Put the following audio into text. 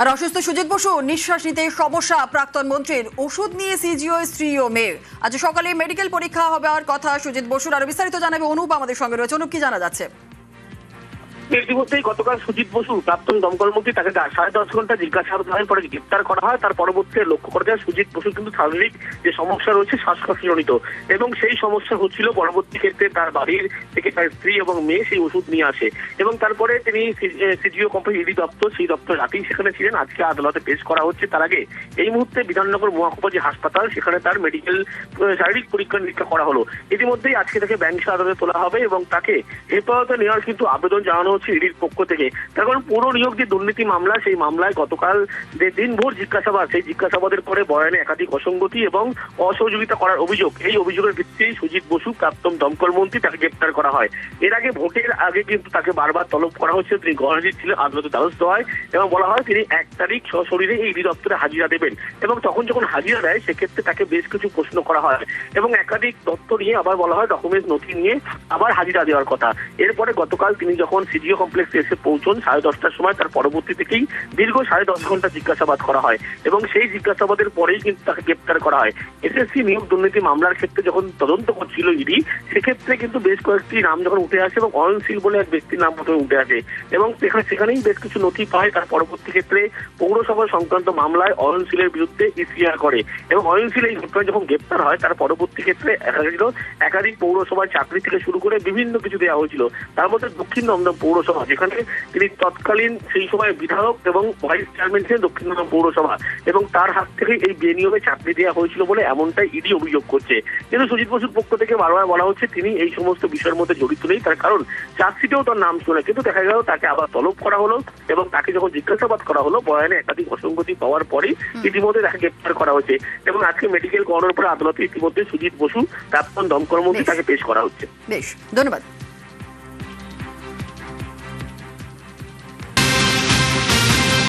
আর অসুস্থ সুজিত বসু নিঃশ্বাস নিতে সমস্যা, প্রাক্তন মন্ত্রীর ওষুধ নিয়ে সিজিও স্ত্রী ও মেয়ে। আজ সকালে মেডিকেল পরীক্ষা হবার কথা সুজিত বসুর। আরো বিস্তারিত জানাবে অনুপ আমাদের সঙ্গে রয়েছে। অনুপ, কি জানা যাচ্ছে? ইতিমধ্যেই গতকাল সুজিত বসু প্রাক্তন দমকল মন্ত্রী তাকে 10.5 ঘন্টা জিজ্ঞাসাবাদের পরে গ্রেপ্তার করা হয়। তার পরবর্তীতে লক্ষ্য করা যায় সুজিত বসু কিন্তু শারীরিক যে সমস্যা রয়েছে শ্বাসকষ্টজনিত, এবং সেই সমস্যা হচ্ছিল পরবর্তী ক্ষেত্রে তার বাড়ির থেকে তার স্ত্রী এবং মেয়ে সেই ওষুধ নিয়ে আসে, এবং তারপরে তিনি সিজিও কোম্পানি ইডি দপ্তর, সেই দপ্তর রাতেই সেখানে ছিলেন। আজকে আদালতে পেশ করা হচ্ছে। তার আগে এই মুহূর্তে বিধাননগর মহকুমা যে হাসপাতাল, সেখানে তার মেডিকেল শারীরিক পরীক্ষা নিরীক্ষা করা হলো। ইতিমধ্যেই আজকে তাকে ব্যাংক আদালতে তোলা হবে এবং তাকে হেফাজতে নেওয়ার কিন্তু আবেদন জানানো ইডির পক্ষ থেকে। তার কারণ পুরো নিয়োগ যে দুর্নীতি মামলা, সেই মামলায় গতকাল যে দিনভর জিজ্ঞাসাবাদ, সেই জিজ্ঞাসাবাদের পরে বয়ানে একাধিক অসঙ্গতি এবং অসহযোগিতা করার অভিযোগ, এই অভিযোগের ভিত্তিতে সুজিত বসু প্রাক্তন দমকল মন্ত্রী তাকে গ্রেপ্তার করা হয়। এর আগে ভোটের আগে কিন্তু তাকে বারবার তলব করা হচ্ছে, তিনি গণহাজির ছিলেন, আদালতে দ্বারস্থ হয় এবং বলা হয় তিনি 1 তারিখ সশরীরে এই ইডি দপ্তরে হাজিরা দেবেন। এবং তখন যখন হাজিরা দেয় সেক্ষেত্রে তাকে বেশ কিছু প্রশ্ন করা হয় এবং একাধিক তথ্য নিয়ে আবার বলা হয় ডকুমেন্টস নথি নিয়ে আবার হাজিরা দেওয়ার কথা। এরপরে গতকাল তিনি যখন সিজিও কমপ্লেক্সে এসে পৌঁছন 10:30টার সময়, তার পরবর্তী থেকেই দীর্ঘ 10.5 ঘন্টা জিজ্ঞাসাবাদ করা হয় এবং সেই জিজ্ঞাসাবাদের পরেই কিন্তু তাকে গ্রেপ্তার করা হয়। এসএসসি নিয়োগ দুর্নীতি মামলার ক্ষেত্রে যখন তদন্ত করছিল ইডি, সেক্ষেত্রে কিন্তু বেশ কয়েকটি নাম যখন উঠে আসে এবং অয়নশীল বলে এক ব্যক্তির নাম প্রথমে উঠে আসে এবং সেখানেই বেশ কিছু নথি পায়। তার পরবর্তী ক্ষেত্রে পৌরসভা সংক্রান্ত মামলায় অয়নশীলের বিরুদ্ধে ইসিআর করে এবং অয়নশীল এই ঘটনায় যখন গ্রেপ্তার হয় তার পরবর্তী ক্ষেত্রে একাধিক পৌরসভার চাকরি থেকে শুরু করে বিভিন্ন কিছু দেওয়া হয়েছিল। তার মধ্যে দক্ষিণ দমদম পৌরসভা, যেখানে তিনি তৎকালীন সেই সময় বিধায়ক এবং ভাইস চেয়ারম্যান ছিলেন দক্ষিণ দমদম পৌরসভা, এবং তার হাত থেকে এই বেনিয়মে চাকরি দেওয়া হয়েছিল বলে এমনটাই ইডি অভিযোগ করছে। কিন্তু সুজিত বসুর পক্ষ থেকে বারবার বলা হচ্ছে তিনি এই সমস্ত বিষয়ের মধ্যে জড়িত নেই, তার কারণ চার্জশিটেও তার নাম ছিল। কিন্তু দেখা গেল তাকে আবার তলব করা হলো এবং তাকে যখন জিজ্ঞাসাবাদ করা হলো বয়ানে একাধিক অসঙ্গতি পাওয়ার পরেই ইতিমধ্যে তাকে গ্রেপ্তার করা হয়েছে এবং আজকে মেডিকেল করানোর পরে আদালতে ইতিমধ্যে সুজিত বসু প্রাক্তন দমকল মন্ত্রী তাকে পেশ করা হচ্ছে। বেশ, ধন্যবাদ।